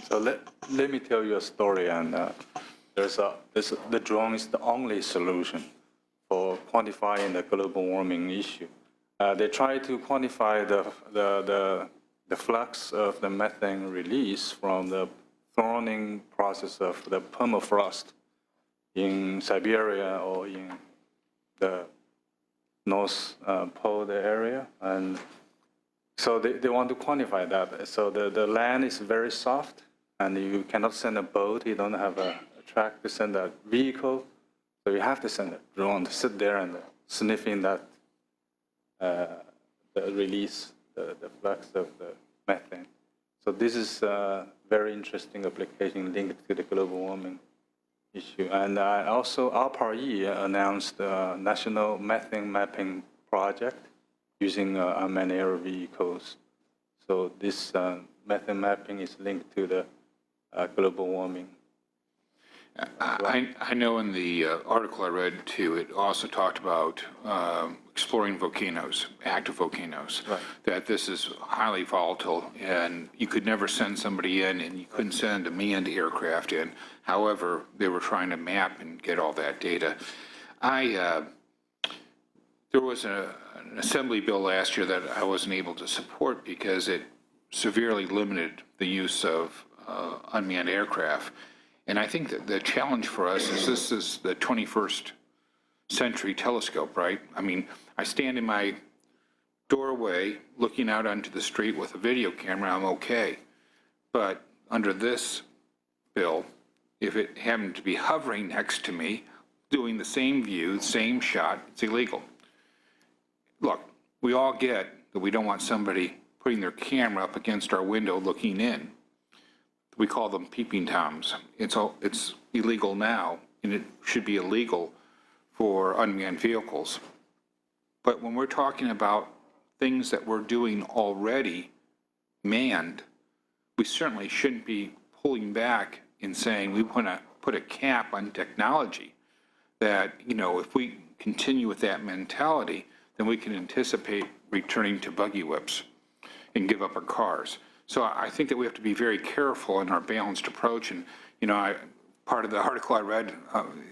So let me tell you a story. And the drone is the only solution for quantifying the global warming issue. They try to quantify the flux of the methane release from the thawing process of the permafrost in Siberia or in the North Pole area. And so they want to quantify that. So the land is very soft, and you cannot send a boat. You don't have a track to send a vehicle. So you have to send a drone to sit there and sniffing that, the release, the flux of the methane. So this is a very interesting application linked to the global warming issue. And also, RPRE announced a national methane mapping project using unmanned air vehicles. So this methane mapping is linked to the global warming. I know in the article I read too, it also talked about exploring volcanoes, active volcanoes, right. That this is highly volatile and you could never send somebody in and you couldn't send a manned aircraft in. However, they were trying to map and get all that data. There was an assembly bill last year that I wasn't able to support because it severely limited the use of unmanned aircraft. And I think that the challenge for us is this is the 21st century telescope, right? I mean, I stand in my doorway looking out onto the street with a video camera, I'm okay. But under this bill, if it happened to be hovering next to me, doing the same view, same shot, it's illegal. Look, we all get that we don't want somebody putting their camera up against our window looking in. We call them peeping toms. It's illegal now, and it should be illegal for unmanned vehicles. But when we're talking about things that we're doing already manned, we certainly shouldn't be pulling back and saying we want to put a cap on technology. That, you know, if we continue with that mentality, then we can anticipate returning to buggy whips and give up our cars. So I think that we have to be very careful in our balanced approach. And, you know, part of the article I read,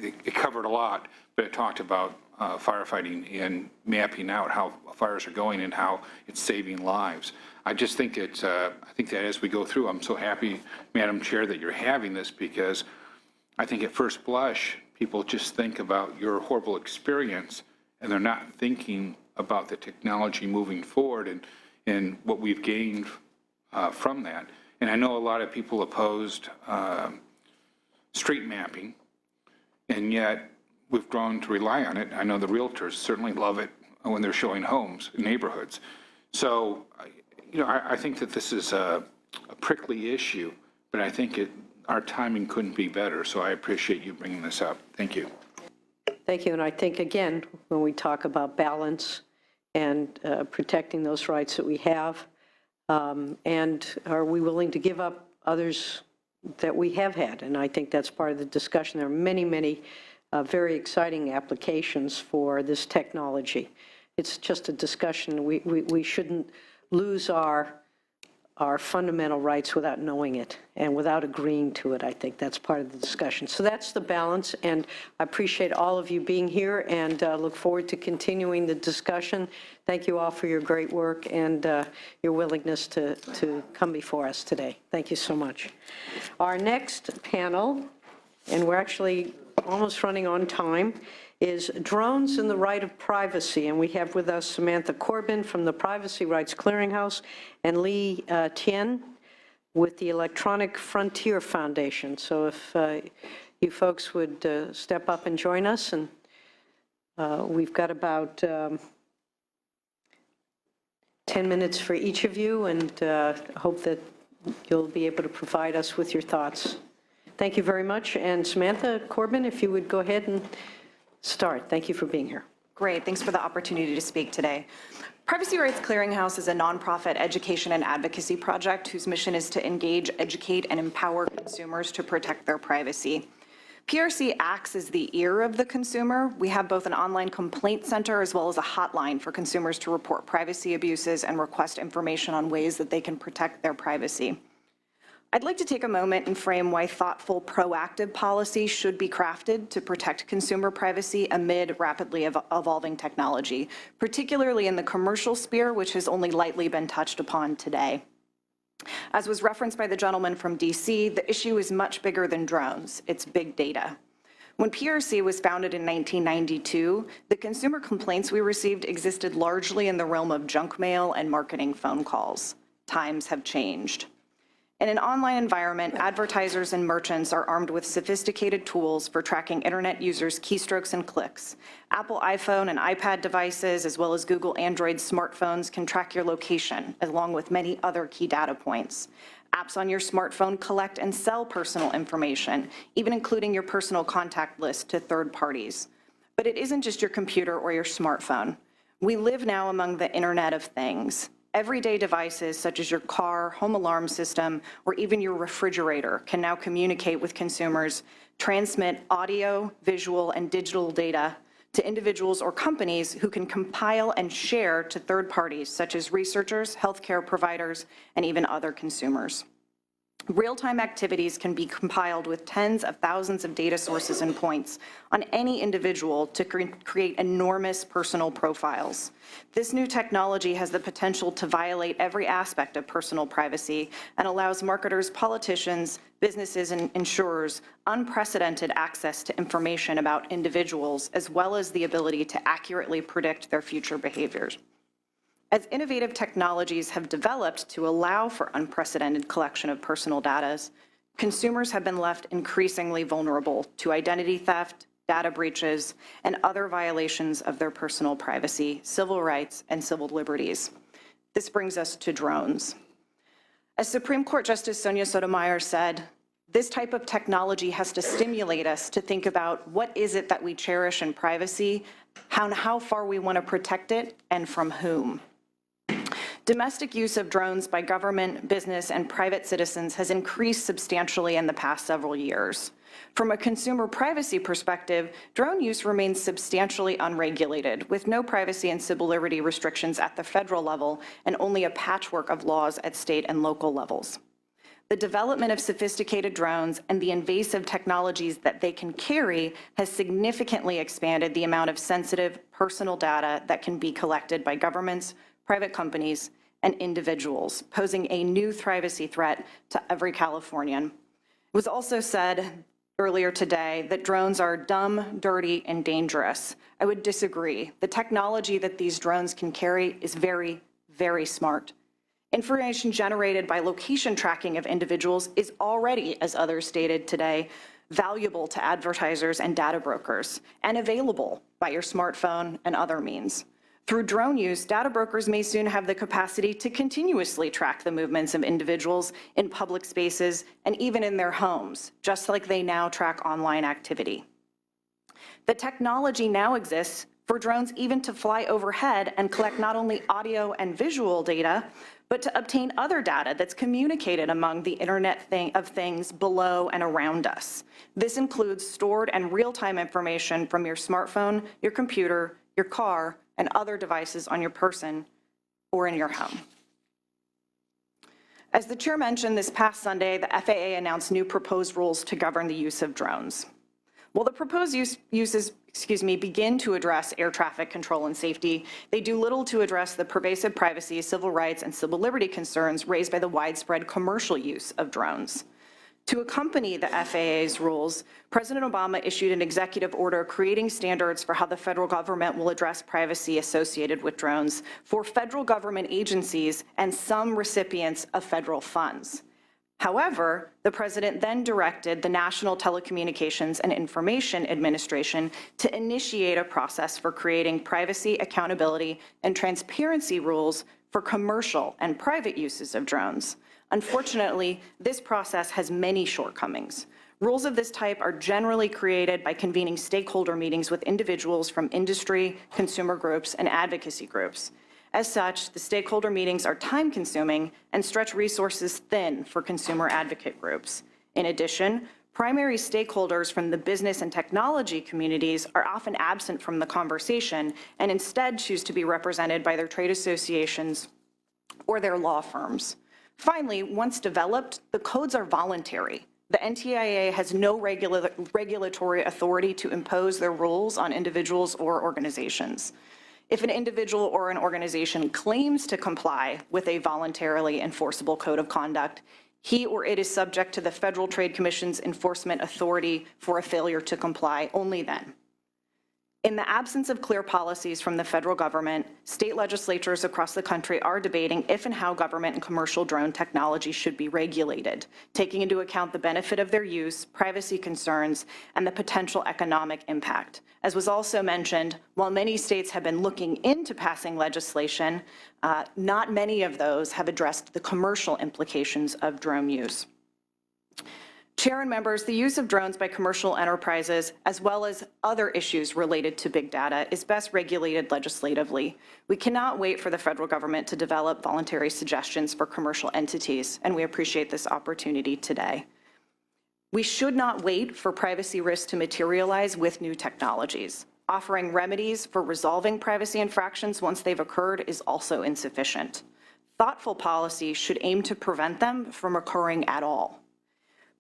it covered a lot, but it talked about firefighting and mapping out how fires are going and how it's saving lives. I just think it's, I think that as we go through, I'm so happy, Madam Chair, that you're having this, because I think at first blush, people just think about your horrible experience and they're not thinking about the technology moving forward and what we've gained from that. And I know a lot of people opposed street mapping, and yet we've grown to rely on it. I know the realtors certainly love it when they're showing homes in neighborhoods. So, you know, I think that this is a prickly issue, but I think our timing couldn't be better. So I appreciate you bringing this up. Thank you. Thank you. And I think, again, when we talk about balance and protecting those rights that we have, and are we willing to give up others that we have had? And I think that's part of the discussion. There are many, many very exciting applications for this technology. It's just a discussion. We shouldn't lose our fundamental rights without knowing it and without agreeing to it. I think that's part of the discussion. So that's the balance, and I appreciate all of you being here and look forward to continuing the discussion. Thank you all for your great work and your willingness to come before us today. Thank you so much. Our next panel, and we're actually almost running on time, is Drones and the Right of Privacy. And we have with us Samantha Corbin from the Privacy Rights Clearinghouse and Lee Tien with the Electronic Frontier Foundation. So if you folks would step up and join us. And we've got about 10 minutes for each of you, and hope that you'll be able to provide us with your thoughts. Thank you very much. And Samantha Corbin, if you would go ahead and start. Thank you for being here. Great. Thanks for the opportunity to speak today. Privacy Rights Clearinghouse is a nonprofit education and advocacy project whose mission is to engage, educate, and empower consumers to protect their privacy. PRC acts as the ear of the consumer. We have both an online complaint center as well as a hotline for consumers to report privacy abuses and request information on ways that they can protect their privacy. I'd like to take a moment and frame why thoughtful, proactive policy should be crafted to protect consumer privacy amid rapidly evolving technology, particularly in the commercial sphere, which has only lightly been touched upon today. As was referenced by the gentleman from DC, the issue is much bigger than drones. It's big data. When PRC was founded in 1992, the consumer complaints we received existed largely in the realm of junk mail and marketing phone calls. Times have changed. In an online environment, advertisers and merchants are armed with sophisticated tools for tracking internet users' keystrokes and clicks. Apple iPhone and iPad devices, as well as Google Android smartphones, can track your location, along with many other key data points. Apps on your smartphone collect and sell personal information, even including your personal contact list to third parties. But it isn't just your computer or your smartphone. We live now among the Internet of Things. Everyday devices such as your car, home alarm system, or even your refrigerator can now communicate with consumers, transmit audio, visual, and digital data to individuals or companies who can compile and share to third parties such as researchers, healthcare providers, and even other consumers. Real-time activities can be compiled with tens of thousands of data sources and points on any individual to create enormous personal profiles. This new technology has the potential to violate every aspect of personal privacy and allows marketers, politicians, businesses, and insurers unprecedented access to information about individuals, as well as the ability to accurately predict their future behaviors. As innovative technologies have developed to allow for unprecedented collection of personal data, consumers have been left increasingly vulnerable to identity theft, data breaches, and other violations of their personal privacy, civil rights, and civil liberties. This brings us to drones. As Supreme Court Justice Sonia Sotomayor said, this type of technology has to stimulate us to think about what is it that we cherish in privacy, how far we want to protect it, and from whom. Domestic use of drones by government, business, and private citizens has increased substantially in the past several years. From a consumer privacy perspective, drone use remains substantially unregulated, with no privacy and civil liberty restrictions at the federal level and only a patchwork of laws at state and local levels. The development of sophisticated drones and the invasive technologies that they can carry has significantly expanded the amount of sensitive personal data that can be collected by governments, private companies, and individuals, posing a new privacy threat to every Californian. It was also said earlier today that drones are dumb, dirty, and dangerous. I would disagree. The technology that these drones can carry is very, very smart. Information generated by location tracking of individuals is already, as others stated today, valuable to advertisers and data brokers, and available by your smartphone and other means. Through drone use, data brokers may soon have the capacity to continuously track the movements of individuals in public spaces and even in their homes, just like they now track online activity. The technology now exists for drones even to fly overhead and collect not only audio and visual data, but to obtain other data that's communicated among the Internet of Things below and around us. This includes stored and real-time information from your smartphone, your computer, your car, and other devices on your person or in your home. As the chair mentioned, this past Sunday, the FAA announced new proposed rules to govern the use of drones. While the proposed uses begin to address air traffic control and safety, they do little to address the pervasive privacy, civil rights, and civil liberty concerns raised by the widespread commercial use of drones. To accompany the FAA's rules, President Obama issued an executive order creating standards for how the federal government will address privacy associated with drones for federal government agencies and some recipients of federal funds. However, the president then directed the National Telecommunications and Information Administration to initiate a process for creating privacy, accountability, and transparency rules for commercial and private uses of drones. Unfortunately, this process has many shortcomings. Rules of this type are generally created by convening stakeholder meetings with individuals from industry, consumer groups, and advocacy groups. As such, the stakeholder meetings are time-consuming and stretch resources thin for consumer advocate groups. In addition, primary stakeholders from the business and technology communities are often absent from the conversation and instead choose to be represented by their trade associations or their law firms. Finally, once developed, the codes are voluntary. The NTIA has no regulatory authority to impose their rules on individuals or organizations. If an individual or an organization claims to comply with a voluntarily enforceable code of conduct, he or it is subject to the Federal Trade Commission's enforcement authority for a failure to comply only then. In the absence of clear policies from the federal government, state legislatures across the country are debating if and how government and commercial drone technology should be regulated, taking into account the benefit of their use, privacy concerns, and the potential economic impact. As was also mentioned, while many states have been looking into passing legislation, not many of those have addressed the commercial implications of drone use. Chair and members, the use of drones by commercial enterprises, as well as other issues related to big data, is best regulated legislatively. We cannot wait for the federal government to develop voluntary suggestions for commercial entities, and we appreciate this opportunity today. We should not wait for privacy risks to materialize with new technologies. Offering remedies for resolving privacy infractions once they've occurred is also insufficient. Thoughtful policy should aim to prevent them from occurring at all.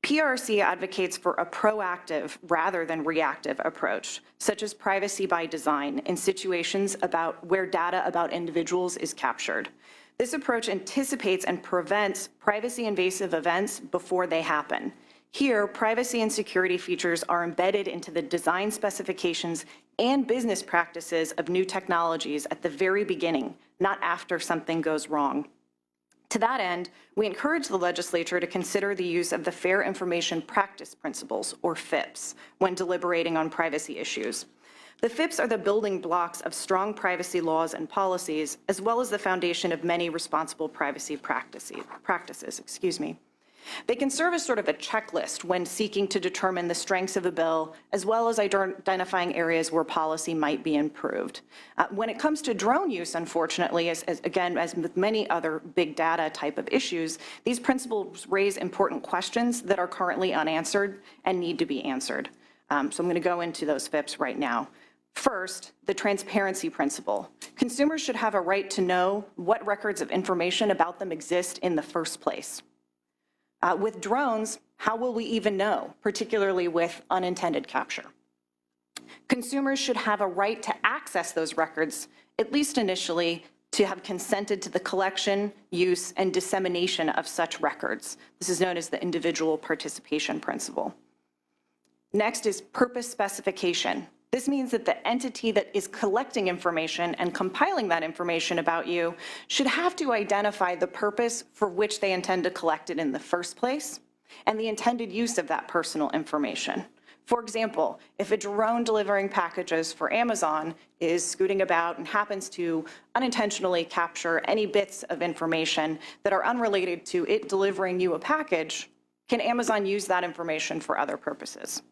PRC advocates for a proactive rather than reactive approach, such as privacy by design in situations where data about individuals is captured. This approach anticipates and prevents privacy invasive events before they happen. Here, privacy and security features are embedded into the design specifications and business practices of new technologies at the very beginning, not after something goes wrong. To that end, we encourage the legislature to consider the use of the Fair Information Practice Principles, or FIPS, when deliberating on privacy issues. The FIPS are the building blocks of strong privacy laws and policies, as well as the foundation of many responsible privacy practices. They can serve as sort of a checklist when seeking to determine the strengths of a bill, as well as identifying areas where policy might be improved. When it comes to drone use, unfortunately, as with many other big data type of issues, these principles raise important questions that are currently unanswered and need to be answered. So I'm going to go into those FIPS right now. First, the transparency principle. Consumers should have a right to know what records of information about them exist in the first place. With drones, how will we even know, particularly with unintended capture? Consumers should have a right to access those records, at least initially, to have consented to the collection, use, and dissemination of such records. This is known as the individual participation principle. Next is purpose specification. This means that the entity that is collecting information and compiling that information about you should have to identify the purpose for which they intend to collect it in the first place and the intended use of that personal information. For example, if a drone delivering packages for Amazon is scooting about and happens to unintentionally capture any bits of information that are unrelated to it delivering you a package, can Amazon use that information for other purposes?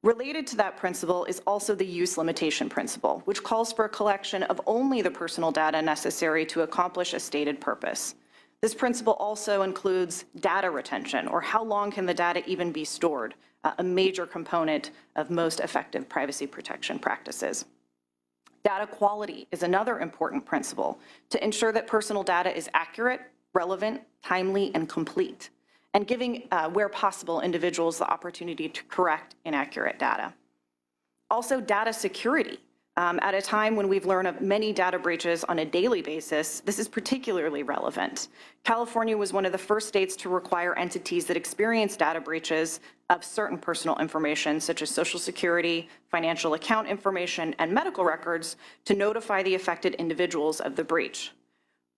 Related to that principle is also the use limitation principle, which calls for a collection of only the personal data necessary to accomplish a stated purpose. This principle also includes data retention, or how long can the data even be stored, a major component of most effective privacy protection practices. Data quality is another important principle to ensure that personal data is accurate, relevant, timely, and complete, and giving, where possible, individuals the opportunity to correct inaccurate data. Also, data security. At a time when we've learned of many data breaches on a daily basis, this is particularly relevant. California was one of the first states to require entities that experience data breaches of certain personal information, such as Social Security, financial account information, and medical records, to notify the affected individuals of the breach.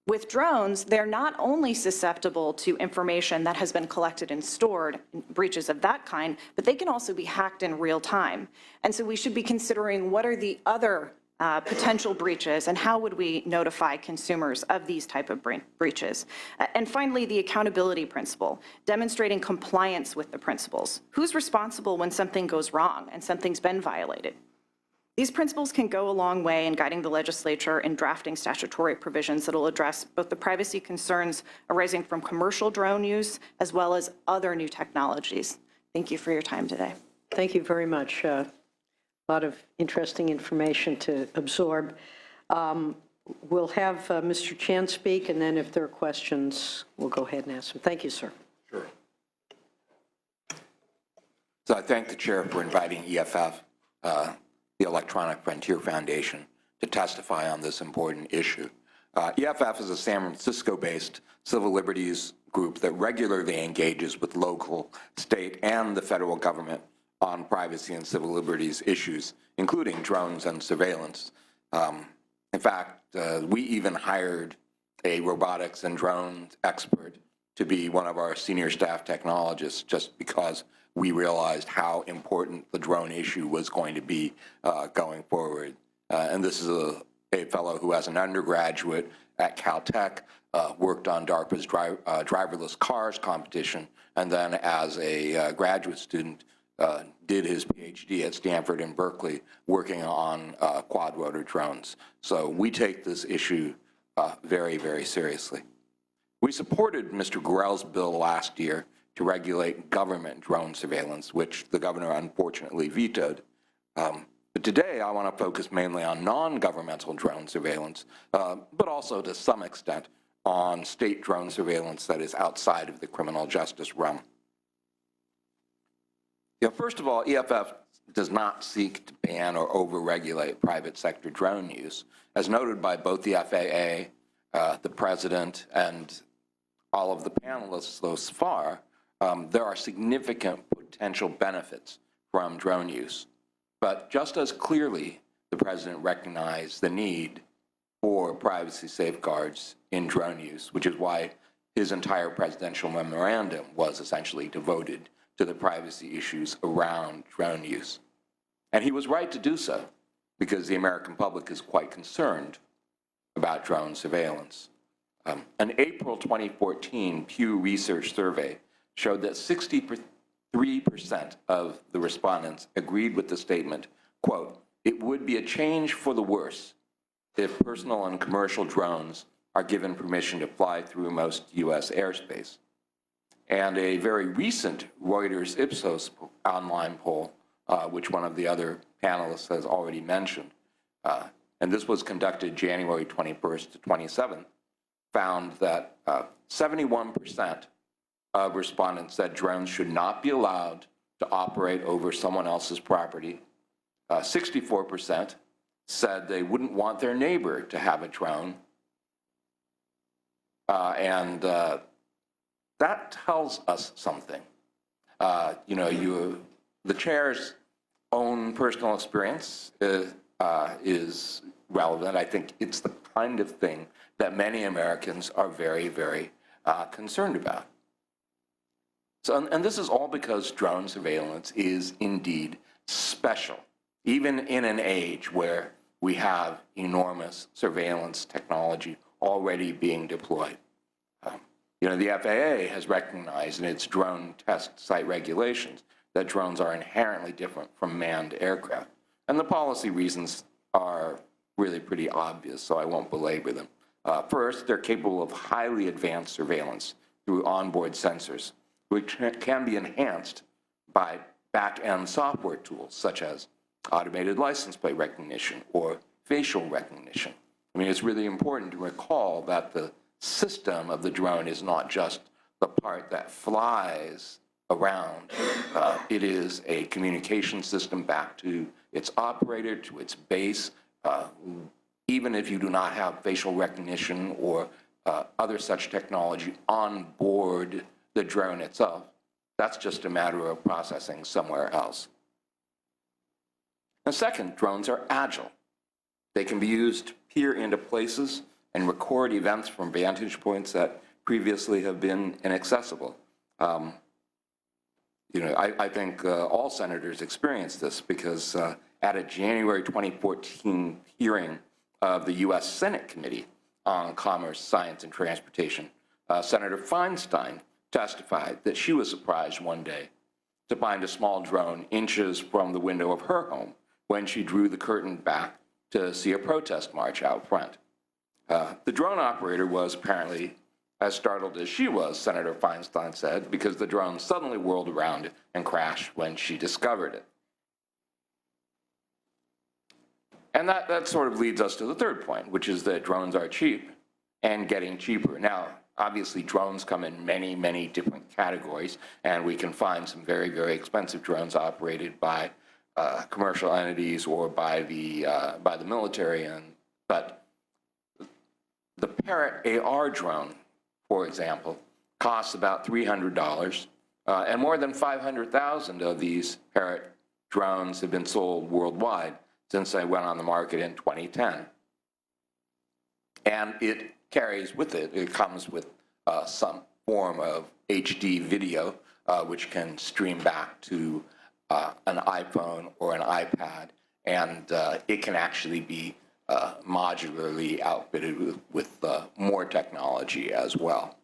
With drones, they're not only susceptible to information that has been collected and stored, breaches of that kind, but they can also be hacked in real time. And so we should be considering what are the other potential breaches and how would we notify consumers of these type of breaches. And finally, the accountability principle, demonstrating compliance with the principles. Who's responsible when something goes wrong and something's been violated? These principles can go a long way in guiding the legislature in drafting statutory provisions that will address both the privacy concerns arising from commercial drone use as well as other new technologies. Thank you for your time today. Thank you very much. A lot of interesting information to absorb. We'll have Mr. Chan speak, and then if there are questions, we'll go ahead and ask them. Thank you, sir. Sure. So I thank the chair for inviting EFF, the Electronic Frontier Foundation, to testify on this important issue. EFF is a San Francisco-based civil liberties group that regularly engages with local, state, and the federal government on privacy and civil liberties issues, including drones and surveillance. In fact, we even hired a robotics and drones expert to be one of our senior staff technologists just because we realized how important the drone issue was going to be going forward. And this is a fellow who, as an undergraduate at Caltech, worked on DARPA's driverless cars competition, and then as a graduate student, did his PhD at Stanford and Berkeley working on quad-rotor drones. So we take this issue very, very seriously. We supported Mr. Gorel's bill last year to regulate government drone surveillance, which the governor unfortunately vetoed. But today I want to focus mainly on non-governmental drone surveillance, but also to some extent on state drone surveillance that is outside of the criminal justice realm. First of all, EFF does not seek to ban or over-regulate private sector drone use. As noted by both the FAA, the President, and all of the panelists thus far, there are significant potential benefits from drone use. But just as clearly, the President recognized the need for privacy safeguards in drone use, which is why his entire presidential memorandum was essentially devoted to the privacy issues around drone use. And he was right to do so, because the American public is quite concerned about drone surveillance. An April 2014 Pew Research survey showed that 63% of the respondents agreed with the statement, quote, "It would be a change for the worse if personal and commercial drones are given permission to fly through most US airspace." And a very recent Reuters Ipsos online poll, which one of the other panelists has already mentioned, and this was conducted January 21st to 27th, found that 71% of respondents said drones should not be allowed to operate over someone else's property. 64% said they wouldn't want their neighbor to have a drone. And that tells us something. The chair's own personal experience is relevant. I think it's the kind of thing that many Americans are very, very concerned about. So, and this is all because drone surveillance is indeed special, even in an age where we have enormous surveillance technology already being deployed. The FAA has recognized in its drone test site regulations that drones are inherently different from manned aircraft. And the policy reasons are really pretty obvious, so I won't belabor them. First, they're capable of highly advanced surveillance through onboard sensors, which can be enhanced by back-end software tools such as automated license plate recognition or facial recognition. I mean, it's really important to recall that the system of the drone is not just the part that flies around. It is a communication system back to its operator, to its base. Even if you do not have facial recognition or other such technology on board the drone itself, that's just a matter of processing somewhere else. And second, drones are agile. They can be used to peer into places and record events from vantage points that previously have been inaccessible. I think all senators experienced this because at a January 2014 hearing of the US Senate Committee on Commerce, Science, and Transportation, Senator Feinstein testified that she was surprised one day to find a small drone inches from the window of her home when she drew the curtain back to see a protest march out front. The drone operator was apparently as startled as she was, Senator Feinstein said, because the drone suddenly whirled around and crashed when she discovered it. And that sort of leads us to the third point, which is that drones are cheap and getting cheaper. Now, obviously, drones come in many, many different categories, and we can find some very, very expensive drones operated by commercial entities or by the military. But the Parrot AR drone, for example, costs about $300, and more than 500,000 of these Parrot drones have been sold worldwide since they went on the market in 2010. And it carries with it, it comes with some form of HD video, which can stream back to an iPhone or an iPad, and it can actually be modularly outfitted with more technology as well.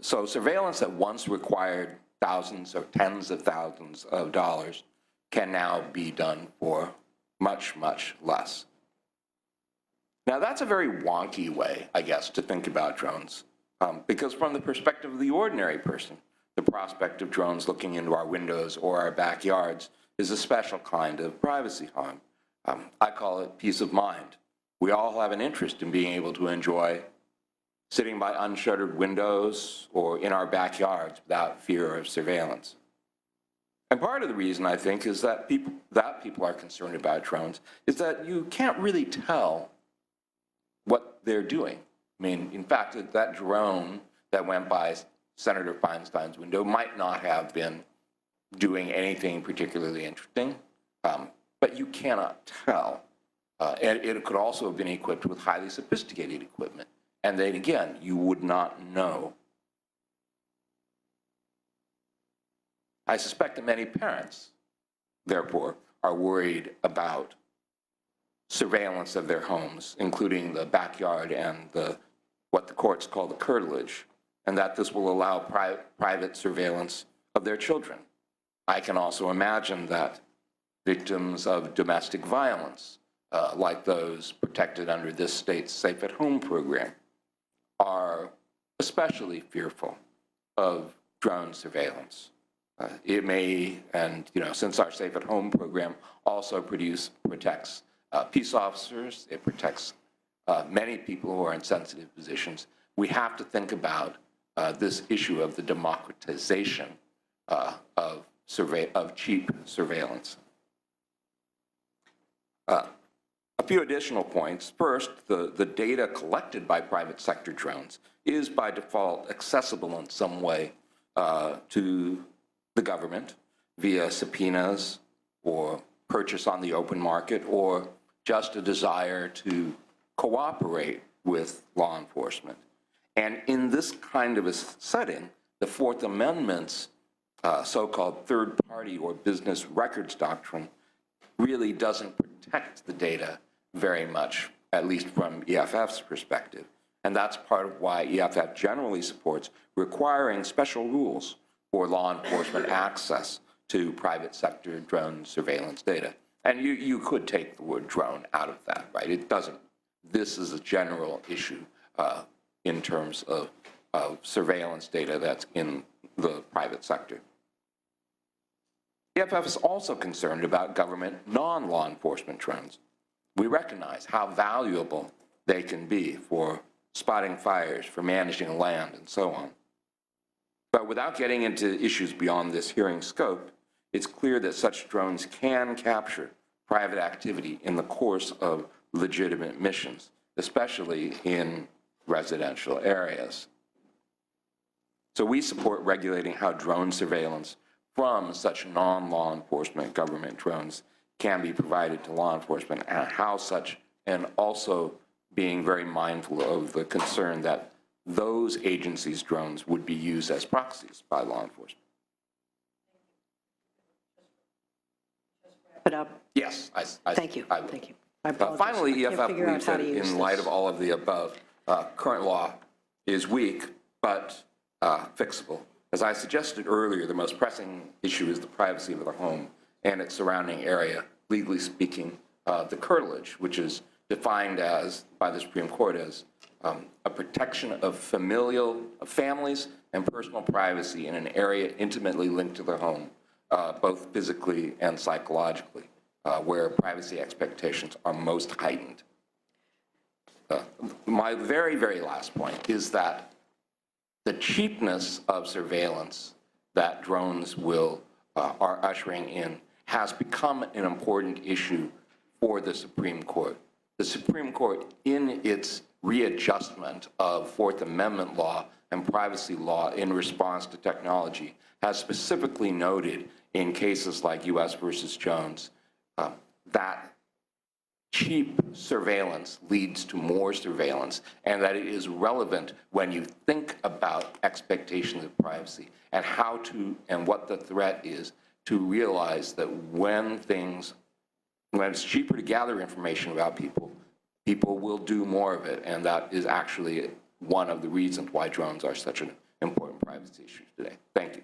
So surveillance that once required thousands or tens of thousands of dollars can now be done for much, much less. Now, that's a very wonky way, I guess, to think about drones, because from the perspective of the ordinary person, the prospect of drones looking into our windows or our backyards is a special kind of privacy harm. I call it peace of mind. We all have an interest in being able to enjoy sitting by unshuttered windows or in our backyards without fear of surveillance. And part of the reason, I think, is that people are concerned about drones is that you can't really tell what they're doing. I mean, in fact, that drone that went by Senator Feinstein's window might not have been doing anything particularly interesting, but you cannot tell. And it could also have been equipped with highly sophisticated equipment. And then again, you would not know. I suspect that many parents, therefore, are worried about surveillance of their homes, including the backyard and what the courts call the curtilage, and that this will allow private surveillance of their children. I can also imagine that victims of domestic violence, like those protected under this state's Safe at Home program, are especially fearful of drone surveillance. It may, and since our Safe at Home program also protects peace officers, it protects many people who are in sensitive positions, we have to think about this issue of the democratization of cheap surveillance. A few additional points. First, the data collected by private sector drones is by default accessible in some way to the government via subpoenas or purchase on the open market or just a desire to cooperate with law enforcement. And in this kind of a setting, the Fourth Amendment's so-called third-party or business records doctrine really doesn't protect the data very much, at least from EFF's perspective. And that's part of why EFF generally supports requiring special rules for law enforcement access to private sector drone surveillance data. And you could take the word drone out of that, right? It doesn't. This is a general issue in terms of surveillance data that's in the private sector. EFF is also concerned about government non-law enforcement drones. We recognize how valuable they can be for spotting fires, for managing land, and so on. But without getting into issues beyond this hearing scope, it's clear that such drones can capture private activity in the course of legitimate missions, especially in residential areas. So we support regulating how drone surveillance from such non-law enforcement government drones can be provided to law enforcement, and how such, and also being very mindful of the concern that those agencies' drones would be used as proxies by law enforcement. Wrap it up. Yes, Thank you. I will. Thank you. I apologize. Finally, I can't EFF figure out believes how that to use in light this. of all of the above, current law is weak, but fixable. As I suggested earlier, the most pressing issue is the privacy of the home and its surrounding area, legally speaking, the curtilage, which is defined as, by the Supreme Court, as a protection of families and personal privacy in an area intimately linked to the home, both physically and psychologically. where privacy expectations are most heightened. My very, very last point is that the cheapness of surveillance that drones are ushering in has become an important issue for the Supreme Court. The Supreme Court, in its readjustment of Fourth Amendment law and privacy law in response to technology, has specifically noted in cases like U.S. versus Jones that cheap surveillance leads to more surveillance, and that it is relevant when you think about expectations of privacy and what the threat is, to realize that when it's cheaper to gather information about people, people will do more of it, and that is actually one of the reasons why drones are such an important privacy issue today. Thank you.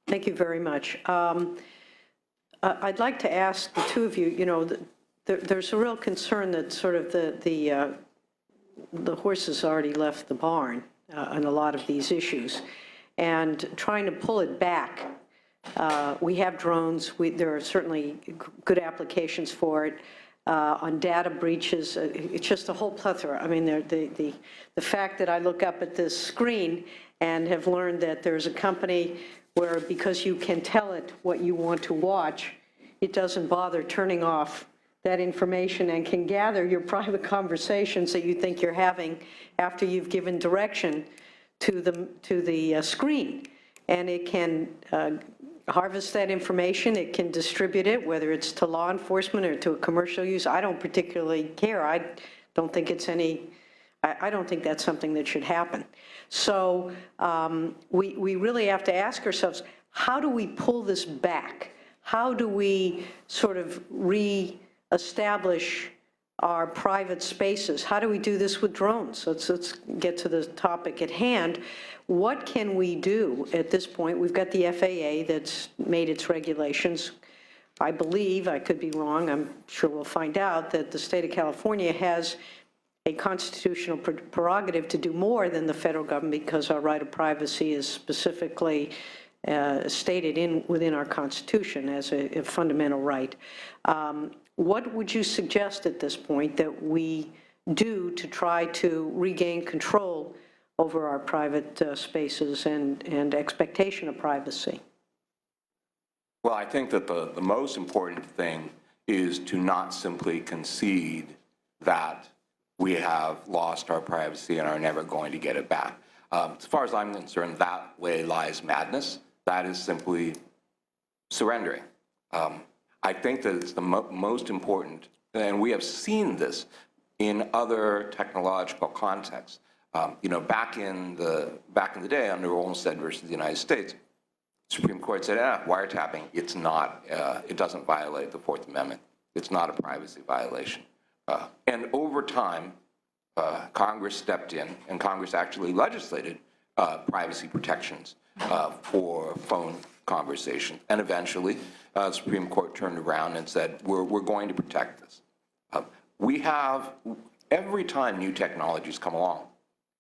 Thank you very much. I'd like to ask the two of you, there's a real concern that sort of the horse has already left the barn on a lot of these issues, and trying to pull it back. We have drones. There are certainly good applications for it. On data breaches, it's just a whole plethora. I mean, the fact that I look up at this screen and have learned that there's a company where, because you can tell it what you want to watch, it doesn't bother turning off that information and can gather your private conversations that you think you're having after you've given direction to the screen. And it can harvest that information. It can distribute it, whether it's to law enforcement or to a commercial use. I don't particularly care. I don't think I don't think that's something that should happen. So we really have to ask ourselves, how do we pull this back? How do we sort of re-establish our private spaces? How do we do this with drones? Let's get to the topic at hand. What can we do at this point? We've got the FAA that's made its regulations. I believe, I could be wrong, I'm sure we'll find out, that the state of California has a constitutional prerogative to do more than the federal government, because our right of privacy is specifically stated within our Constitution as a fundamental right. What would you suggest at this point that we do to try to regain control over our private spaces and expectation of privacy? Well, I think that the most important thing is to not simply concede that we have lost our privacy and are never going to get it back. As far as I'm concerned, that way lies madness. That is simply surrendering. I think that it's the most important, and we have seen this in other technological contexts. Back in the day under Olmstead versus the United States, Supreme Court said, wiretapping, it's not, it doesn't violate the Fourth Amendment. It's not a privacy violation. And over time, Congress stepped in, and Congress actually legislated privacy protections for phone conversation. And eventually, the Supreme Court turned around and said, we're going to protect this. Every time new technologies come along,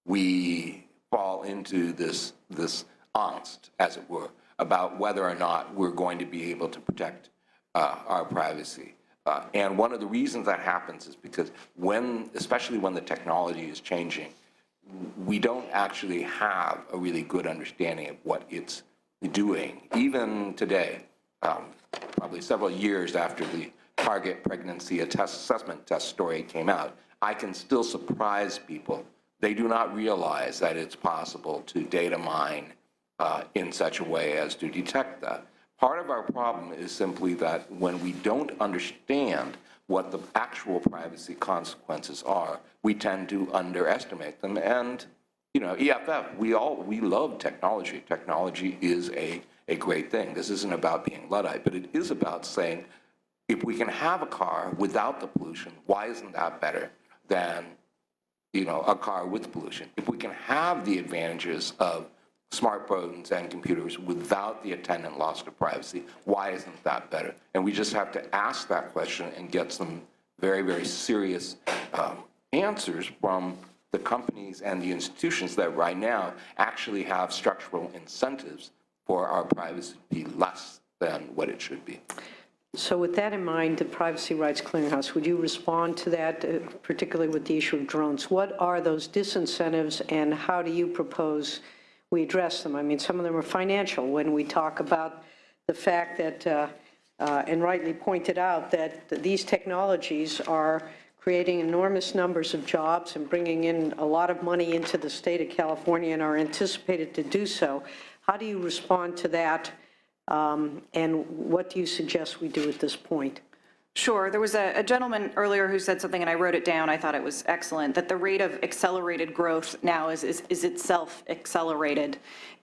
we fall into this angst, as it were, about whether or not we're going to be able to protect our privacy. And one of the reasons that happens is because especially when the technology is changing, we don't actually have a really good understanding of what it's doing. Even today, probably several years after the Target pregnancy assessment test story came out, I can still surprise people. They do not realize that it's possible to data mine in such a way as to detect that. Part of our problem is simply that when we don't understand what the actual privacy consequences are, we tend to underestimate them. And, EFF, we love technology. Technology is a great thing. This isn't about being Luddite, but it is about saying, if we can have a car without the pollution, why isn't that better than, a car with pollution? If we can have the advantages of smartphones and computers without the attendant loss of privacy, why isn't that better? And we just have to ask that question and get some very, very serious answers from the companies and the institutions that right now actually have structural incentives for our privacy to be less than what it should be. So with that in mind, the Privacy Rights Clearinghouse, would you respond to that, particularly with the issue of drones? What are those disincentives, and how do you propose we address them? I mean, some of them are financial. When we talk about the fact that, and rightly pointed out, that these technologies are creating enormous numbers of jobs and bringing in a lot of money into the state of California and are anticipated to do so. How do you respond to that? And what do you suggest we do at this point? Sure. There was a gentleman earlier who said something, and I wrote it down. I thought it was excellent, that the rate of accelerated growth now is itself accelerated.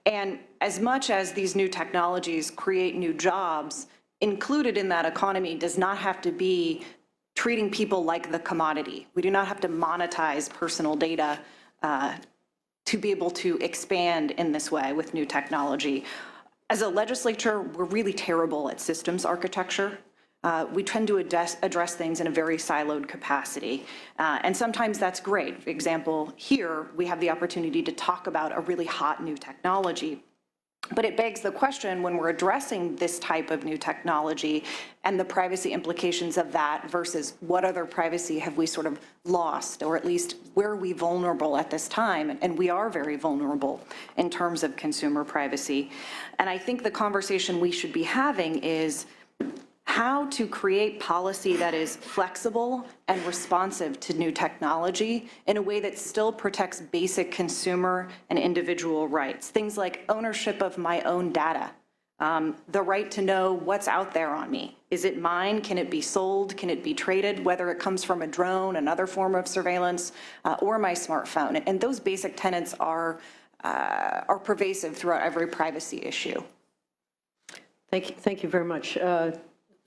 And as much as these new technologies create new jobs, included in that economy does not have to be treating people like the commodity. We do not have to monetize personal data to be able to expand in this way with new technology. As a legislature, we're really terrible at systems architecture. We tend to address things in a very siloed capacity. And sometimes that's great. For example, here, we have the opportunity to talk about a really hot new technology. But it begs the question, when we're addressing this type of new technology and the privacy implications of that versus what other privacy have we sort of lost, or at least where are we vulnerable at this time? And we are very vulnerable in terms of consumer privacy. And I think the conversation we should be having is how to create policy that is flexible and responsive to new technology in a way that still protects basic consumer and individual rights. Things like ownership of my own data, the right to know what's out there on me. Is it mine? Can it be sold? Can it be traded? Whether it comes from a drone, another form of surveillance, or my smartphone. And those basic tenets are pervasive throughout every privacy issue. Thank you very much.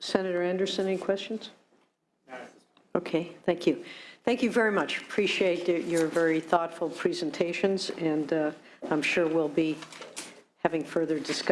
Senator Anderson, any questions? Okay, thank you. Thank you very much. Appreciate your very thoughtful presentations, and I'm sure we'll be having further discussion.